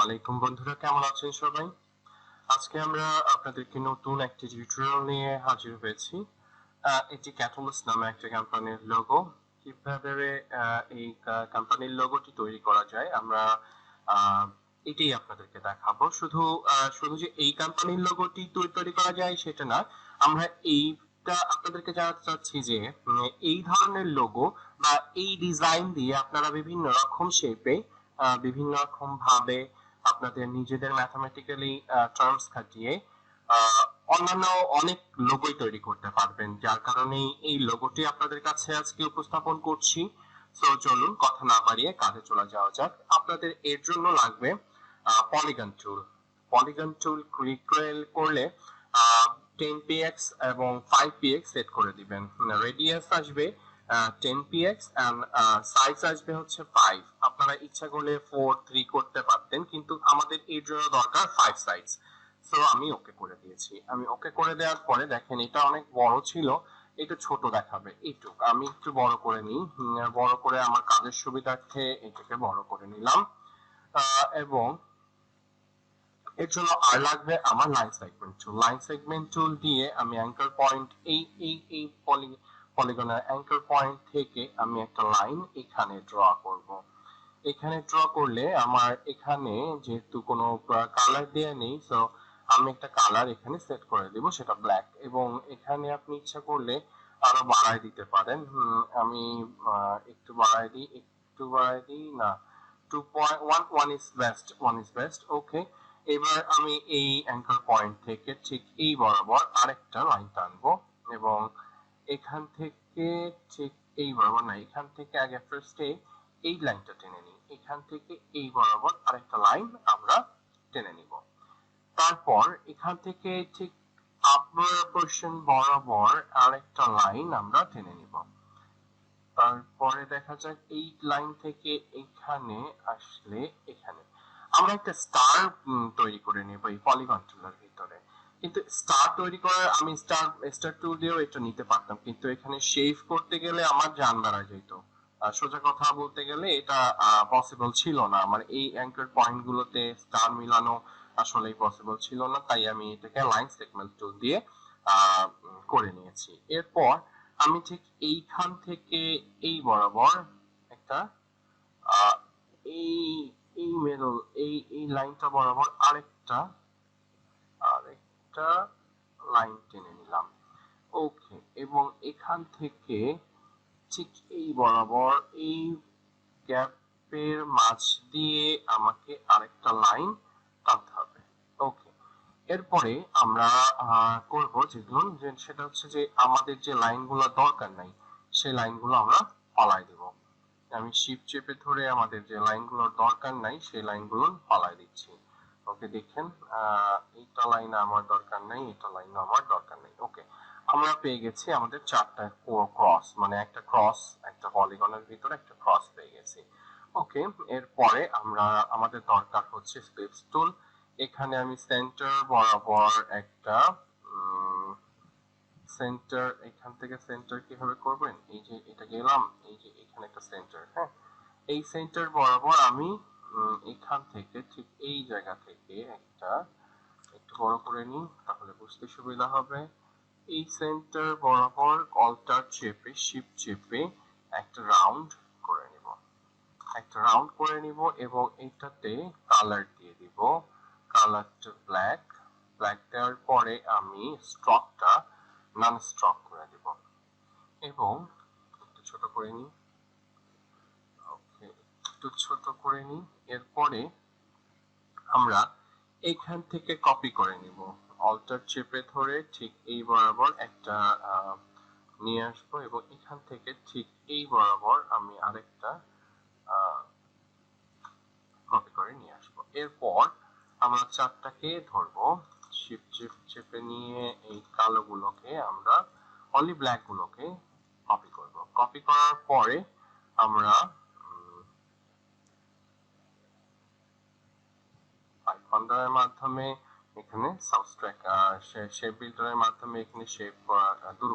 আলাইকুম বন্ধুরা, কেমন আছেন সবাই? আজকে আমরা আপনাদেরকে নতুন একটি টিউটোরিয়াল নিয়ে হাজির হয়েছি। এটি ক্যাটালিস্ট নামে একটা কোম্পানির লোগো। কিভাবে এই কোম্পানির লোগোটি তৈরি করা যায় আমরা এটাই আপনাদেরকে দেখাবো। শুধু যে এই কোম্পানির লোগোটি তৈরি করা যায় সেটা না, আমরা এইটা আপনাদেরকে জানাতে চাচ্ছি যে এই ধরনের লোগো বা এই ডিজাইন দিয়ে আপনারা বিভিন্ন রকম শেপে বিভিন্ন রকম ভাবে আপনাদের নিজেদের ম্যাথমেটিক্যালি টার্মস খাটিয়ে অন্যান্য অনেক লোগোই তৈরি করতে পারবেন, যার কারণে এই লোগোটি আপনাদের কাছে আজকে উপস্থাপন করছি। তো চলুন কথা না বাড়িয়ে কাজে চলে যাওয়া যাক। আপনাদের এর জন্য লাগবে polygon tool. Polygon tool click করলে 10px এবং 5px সেট করে দিবেন। রেডিয়াস আসবে 10px and সাইজ আসবে হচ্ছে 5। আপনারা ইচ্ছা করলে 4, 3 করতে পারতেন, কিন্তু আমাদের এর জন্য দরকার 5 সাইজ। সো আমি ওকে করে দিয়েছি। আমি ওকে করে দেওয়ার পরে দেখেন এটা অনেক বড় ছিল, এটা ছোট দেখাবে। এইটুক আমি একটু বড় করে নিই। বড় করে আমার কাজের সুবিধার্থে এটাকে বড় করে নিলাম। এবং এর জন্য আর লাগবে আমার লাইন সেগমেন্ট টুল। লাইন সেগমেন্ট টুল দিয়ে আমি অ্যাঙ্কার পয়েন্ট এই পলিগনের অ্যাঙ্কার পয়েন্ট থেকে আমি একটা লাইন এখানে ড্র করব। এখানে ড্র করলে আমার এখানে যেহেতু কোনো কালার দেয়া নেই, সো আমি একটা কালার এখানে সেট করে দিব, সেটা ব্ল্যাক। এবং এখানে আপনি ইচ্ছা করলে আরো বাড়ায় দিতে পারেন। আমি একটু বাড়াই দিই না, 2.1 ইজ বেস্ট, 1 ইজ বেস্ট। ওকে, এবার আমি এই অ্যাঙ্কার পয়েন্ট থেকে ঠিক এই বরাবর আরেকটা লাইন টানবো এবং এখান থেকে ঠিক এই বরাবর না, এখান থেকে আগে ফার্স্টে এই লাইনটা টেনে নিই, এখান থেকে এই বরাবর আরেকটা লাইন আমরা টেনে নিব। তারপর এখান থেকে ঠিক আপার পোরশন বরাবর আরেকটা লাইন আমরা টেনে নিব। তারপরে দেখা যাক এই লাইন থেকে এখানে আসলে এখানে আমরা একটা স্টার তৈরি করে নেব এই পলিগন টুলের ভিতরে। কিন্তু স্টার তৈরি করার আমি স্টার টুল দিয়েও এটা নিতে পারতাম, কিন্তু এখানে শেভ করতে গেলে আমার জান বেড়া যেত। সোজা কথা বলতে গেলে এটা পসিবল ছিল না, আমার এই অ্যাঙ্কার পয়েন্ট গুলোতে স্টার মিলানো আসলে পসিবল ছিল না, তাই আমি এটাকে লাইন সেগমেন্ট টুল দিয়ে করে নিয়েছি। এরপর আমি ঠিক এইখান থেকে এই বরাবর একটা এই এই মেরো এই লাইনটা বরাবর আরেকটা আরেকটা লাইন টেনে নিলাম। ওকে, এবং এখান থেকে ঠিক এই বরাবর এই গ্যাপের মাঝ দিয়ে আমাকে আরেকটা লাইন টানতে হবে। ওকে, এরপরে আমরা করব যেগুলো, সেটা হচ্ছে যে আমাদের যে লাইনগুলো দরকার নাই সেই লাইনগুলো আমরা ফালাই দিব। আমি শিফট চেপে ধরে আমাদের যে লাইনগুলোর দরকার নাই সেই লাইনগুলো ফালাই দিচ্ছি। ওকে, দেখেন এইটা লাইন আমার দরকার নাই, এটা লাইন আমার দরকার নাই। ওকে, আমরা পেয়ে গেছি আমাদের চারটা ক্রস, মানে একটা ক্রস, একটা পলিগনের ভিতরে একটা ক্রস পেয়ে গেছি। ওকে, এরপরে আমাদের দরকার হচ্ছে স্লিপস টুল। এখানে আমি সেন্টার বরাবর একটা সেন্টার, এখান থেকে সেন্টার কিভাবে করবেন, এই যে এটা গেলাম, এই যে এখানে একটা সেন্টার, হ্যাঁ, এই সেন্টার বরাবর আমি এখান থেকে ঠিক এই জায়গা থেকে একটা একটু বড় করে নিই, তাহলে বুঝতে সুবিধা হবে। এই সেন্টার বরাবর অল্টার চেপে শিফট চেপে একটা রাউন্ড করে নিব, এবং এটাতে কালার দিয়ে দিব, কালারটা ব্ল্যাক। দেওয়ার পরে আমি স্ট্রোকটা নন স্ট্রোক করে দিব এবং একটু ছোট করে নিই। ওকে, একটু ছোট করে নিই। এরপরে আমরা এখান থেকে কপি করে নিব, অল্টার চেপে ধরে ঠিক এই বরাবর একটা নিয়ে আসবো এবং এখান থেকে ঠিক এই বরাবর আমি আরেকটা কপি করে নিয়ে আসবো। এরপর আমরা চারটাকে ধরবো, শিফট চেপে নিয়ে এই কালো গুলোকে আমরা অনলি ব্ল্যাক গুলোকে কপি করব। কপি করার পরে আমরা ফাইন্ডারের মাধ্যমে এখানে সাবস্ট্রাক্ট শেপ বিল্ডারের মাধ্যমে এখানে শেপ করা দূর,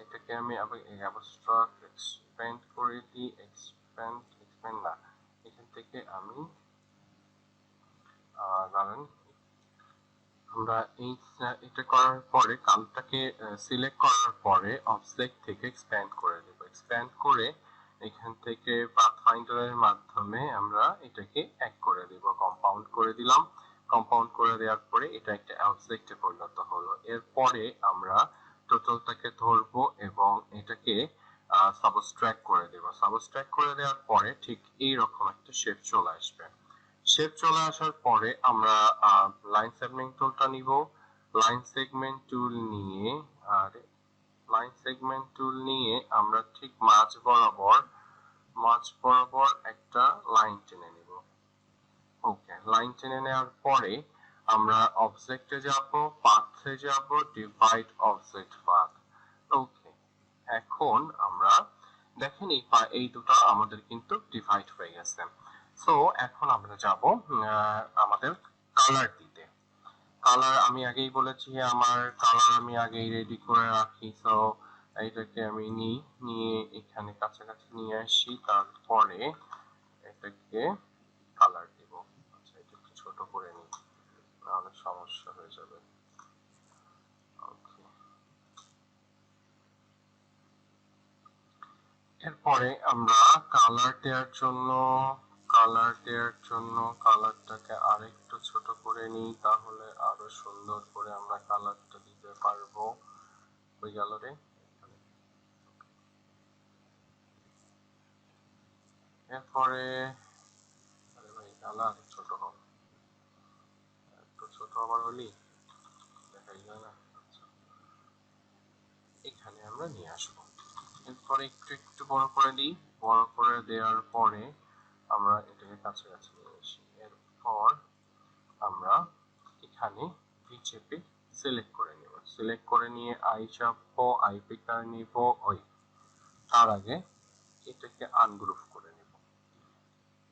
এটাকে আমি আবার অ্যাবস্ট্রাক্ট এক্সপ্যান্ড করে দিই, এক্সপ্যান্ড না, এখান থেকে আমি দাঁড়ান, আমরা এটা করার পরে কালটাকে সিলেক্ট করার পরে অবজেক্ট থেকে এক্সপ্যান্ড করে দেব। এক্সপ্যান্ড করে এখান থেকে পাথফাইন্ডারের মাধ্যমে আমরা এটাকে এক করে দেব, কম্পাউন্ড করে দিলাম। কম্পাউন্ড করে দেওয়ার পরে এটা একটা অবজেক্টে পরিণত হলো। এরপরে আমরা টোটালটাকে ধরবো এবং এটাকে সাবস্ট্রাক্ট করে দেব। সাবস্ট্রাক্ট করে দেওয়ার পরে ঠিক এইরকম একটা শেপ চলে আসবে। শেপ চলে আসার পরে আমরা লাইন সেগমেন্ট টুলটা নিব। লাইন সেগমেন্ট টুল নিয়ে আর লাইন সেগমেন্ট টুল নিয়ে আমরা ঠিক মাঝ বরাবর একটা লাইন টেনে নিব। ওকে, লাইন টেনে নেওয়ার পরে আমরা অবজেক্টে যাব, পাথে যাব, ডিভাইড অবজেক্ট পাথ। ওকে, এখন আমরা দেখেন এই দুটো আমাদের কিন্তু ডিভাইড হয়ে গেছে। সো এখন আমরা যাব আমাদের কালার দিতে। কালার আমি আগেই বলেছি, আমার কালার আমি আগেই রেডি করে রাখি। সো এইটাকে আমি নিয়ে এখানে কাছাকাছি নিয়ে আসি, তারপরে এটাকে কালার দিব। আচ্ছা, এটা একটু ছোট করে নিই, নাহলে সমস্যা হয়ে যাবে। ওকে, এরপরে আমরা কালার দেওয়ার জন্য কালারটাকে আরেকটু ছোট করে নিই, তাহলে আরো সুন্দর করে আমরা কালারটা দিতে পারবো। ওই গেল রে। এরপরে আরে ভাই, কালার ছোট হোক, একটু ছোট আবার হলি দেখাই যায় না। আচ্ছা, এখানে আমরা নিয়ে আসবো। এরপরে একটু একটু বড় করে দিই। বড় করে দেওয়ার পরে আমরা এটাকে কাছাকাছি নিয়ে আসি। এরপর আমরা এখানে ভি চেপে সিলেক্ট করে নেব। সিলেক্ট করে নিয়ে আই চাপবো, আই পিকার নিব। ওই তার আগে এটাকে আনগ্রুপ করে নেব।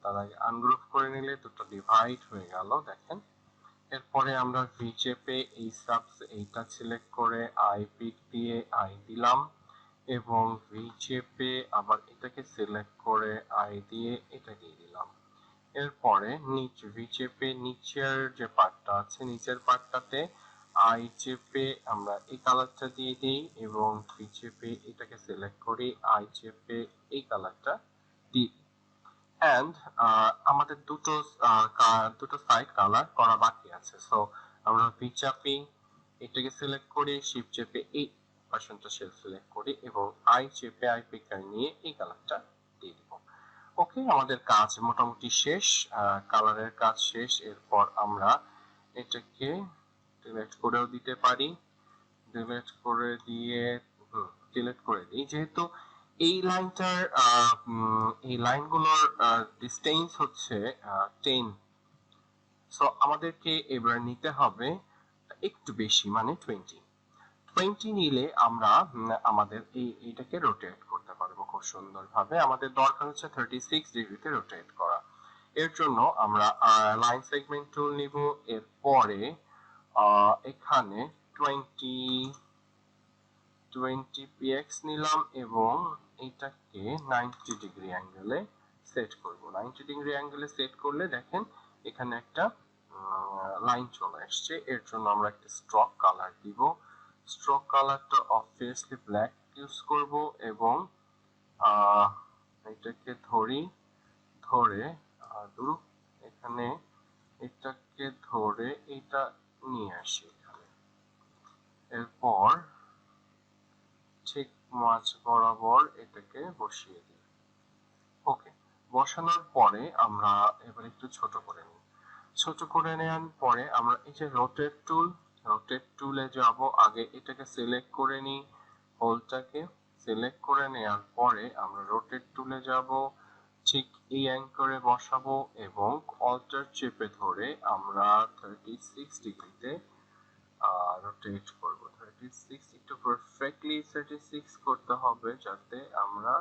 তার আগে আনগ্রুপ করে নিলে দুটো ডিভাইড হয়ে গেল, দেখেন। এরপরে আমরা ভি চেপে এই এইটা সিলেক্ট করে আই পিক দিয়ে আই দিলাম এবং ভি চেপে আবার এটাকে সিলেক্ট করে আই দিয়ে এটা দিয়ে দিলাম। এরপরে ভি চেপে নিচের যে পার্টটা আছে, নিচের পার্টটাতে আই চেপে আমরা এই কালারটা দিয়ে দিই এবং ভি চেপে এটাকে সিলেক্ট করি, আই চেপে এই কালারটা দিই। এন্ড আমাদের দুটো সাইড কালার করা বাকি আছে। সো আমরা ভি চাপি, এটাকে সিলেক্ট করি, শিফট চেপে এই পার্সনটা সিলেক্ট করি এবং আই চেপে আই পিকার নিয়ে এই কালারটা দিয়ে দিব। ওকে, আমাদের কাজ মোটামুটি শেষ, কালারের কাজ শেষ। এরপর আমরা এটাকে ডিলিট করেও দিতে পারি। ডিলিট করে দিয়ে ডিলিট করে দিই, যেহেতু এই লাইনটার এই লাইনগুলোর ডিসটেন্স হচ্ছে 10। সো আমাদেরকে এবার নিতে হবে একটু বেশি, মানে 20 নিলে আমরা আমাদের এইটাকে রোটেট করতে পারবো খুব সুন্দরভাবে। আমাদের দরকার হচ্ছে 36 ডিগ্রিতে রোটেট করা। এর জন্য আমরা লাইন সেগমেন্ট টুল নিব। এরপরে এখানে 20 px নিলাম এবং এটাকে 90 ডিগ্রি অ্যাঙ্গেলে সেট করব। 90 ডিগ্রি অ্যাঙ্গেলে সেট করলে দেখেন এখানে একটা লাইন চলে আসছে। এর জন্য আমরা একটা স্ট্রোক কালার দিব। স্ট্রোক কালারটা অবভিয়াসলি ব্ল্যাক ইউজ করব এবং এটাকে ধরে ধরুন এখানে এটাকে ধরে এটা নিয়ে আসি এখানে। এরপর ঠিক মাঝ বরাবর এটাকে বসিয়ে দিই। ওকে, বসানোর পরে আমরা এবার একটু ছোট করে নিই। ছোট করে নেওয়ার পরে আমরা এই যে রোটেট টুলে যাব। আগে এটাকে সিলেক্ট করে নিই, হোলটাকে সিলেক্ট করে নেওয়ার পরে আমরা রোটেট টুলে যাব, ঠিক এই অ্যাঙ্করে বসাবো এবং অল্টার চেপে ধরে আমরা 36 ডিগ্রিতে রোটেট করব। 36 একটু পারফেক্টলি 36 করতে হবে যাতে আমরা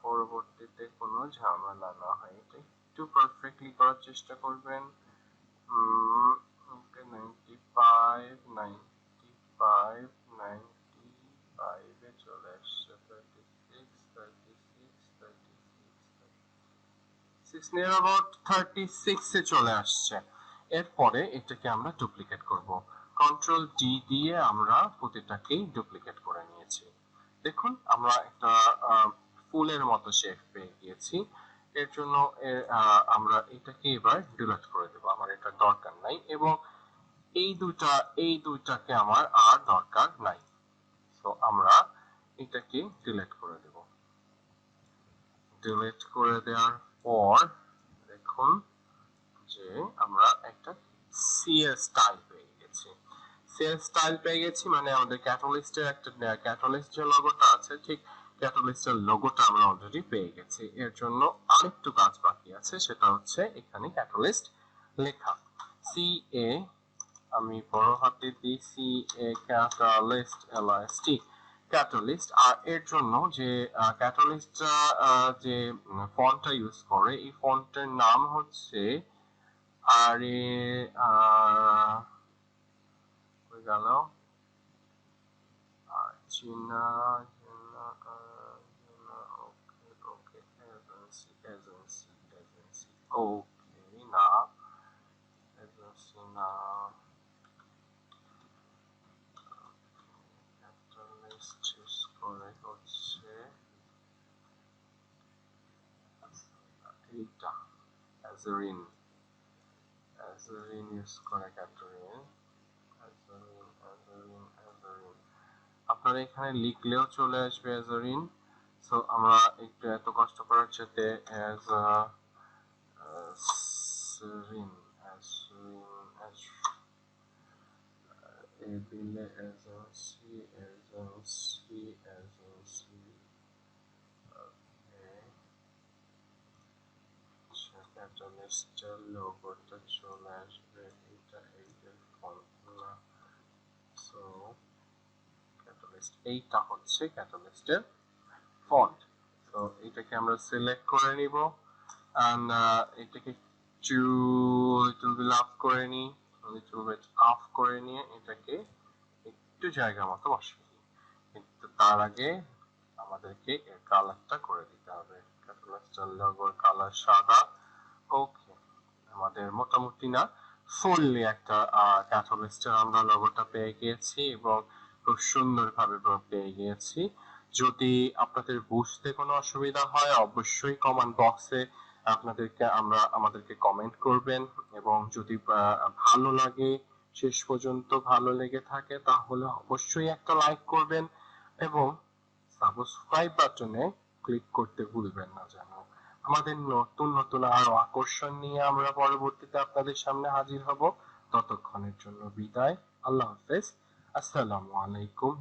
পরবর্তীতে কোনো ঝামেলা না হয়। এটা একটু পারফেক্টলি করার চেষ্টা করবেন। 95 এ চলে আসছে। 36 নিয়ার অ্যাবাউট 36 এ চলে আসছে। এরপরে এটাকে আমরা ডুপ্লিকেট করব। কন্ট্রোল ডি দিয়ে আমরা প্রতিটাকেই ডুপ্লিকেট করে নিয়েছি। দেখুন আমরা একটা ফুলের মতো শেপ পেয়ে গিয়েছি। এর জন্য আমরা এটাকে এবার ডিলিট করে দেব, আমার এটা দরকার নাই, এবং এই দুইটাকে আমার আর দরকার নাই। তো আমরা এটাকে ডিলিট করে দেব। ডিলিট করে দেওয়ার পর দেখুন যে আমরা একটা সিএস স্টাইল পেয়ে গেছি। সিএস স্টাইল পেয়ে গেছি মানে আমাদের ক্যাটালিস্টের একটা ক্যাটালিস্ট যে লোগোটা আছে, ঠিক ক্যাটালিস্টের লোগোটা আমরা অলরেডি পেয়ে গেছি। এর জন্য আরেকটু কাজ বাকি আছে, সেটা হচ্ছে এখানে ক্যাটালিস্ট লেখা। সি এ, আমি বড় হাতে দিই, সি এ ক্যাটালিস্ট এলএসটি ক্যাটালিস্ট। আর এর জন্য যে ক্যাটালিস্টটা যে ফন্টটা ইউজ করে, এই ফন্টের নাম হচ্ছে আরে হয়ে গেল চীনা ওকে ওকে এজেন্সি এজেন্সি এজেন্সি ওকে না এজেন্সি না ক্যাটালিস্ট ইউজ করে হচ্ছে এইটা অ্যাজারিন। অ্যাজারিন ইউজ করে ক্যাটারিন। অ্যাজারিন অ্যাজারিন অ্যাজারিন আপনারা এখানে লিখলেও চলে আসবে অ্যাজারিন। সো আমরা একটু এত কষ্ট করার চেয়ে অ্যাজারিন এই দিলে এজেন্সি এজেন্সি এজেন্সি ক্যাটালিস্টের লোগোটা চলে আসবে, এটা এইটার ফর্মুলা। সো ক্যাটালিস্ট এইটা হচ্ছে ক্যাটালিস্টের ফন্ট। তো এটাকে আমরা সিলেক্ট করে নিব and এটাকে একটু লিটল বিট আপ করে নিই, লিটল বিট আপ করে নিয়ে এটাকে একটু জায়গা মতো বসিয়ে দিই। কিন্তু তার আগে আমাদেরকে এর কালারটা করে দিতে হবে। ক্যাটালিস্টের লোগোর কালার সাদা। ওকে, আমাদের মোটামুটি না ফুললি একটা ক্যাটালিস্টের আমরা লোগোটা পেয়ে গিয়েছি এবং খুব সুন্দরভাবে পেয়ে গিয়েছি। যদি আপনাদের বুঝতে কোনো অসুবিধা হয় অবশ্যই কমেন্ট বক্সে আমাদেরকে কমেন্ট করবেন, এবং যদি ভালো লাগে, শেষ পর্যন্ত ভালো লেগে থাকে, তাহলে অবশ্যই একটা লাইক করবেন এবং সাবস্ক্রাইব বাটনে ক্লিক করতে ভুলবেন না যেন। আমাদের নতুন নতুন আরো আকর্ষণ নিয়ে আমরা পরবর্তীতে আপনাদের সামনে হাজির হব। ততক্ষণের জন্য বিদায়। আল্লাহ হাফেজ। আসসালামু আলাইকুম।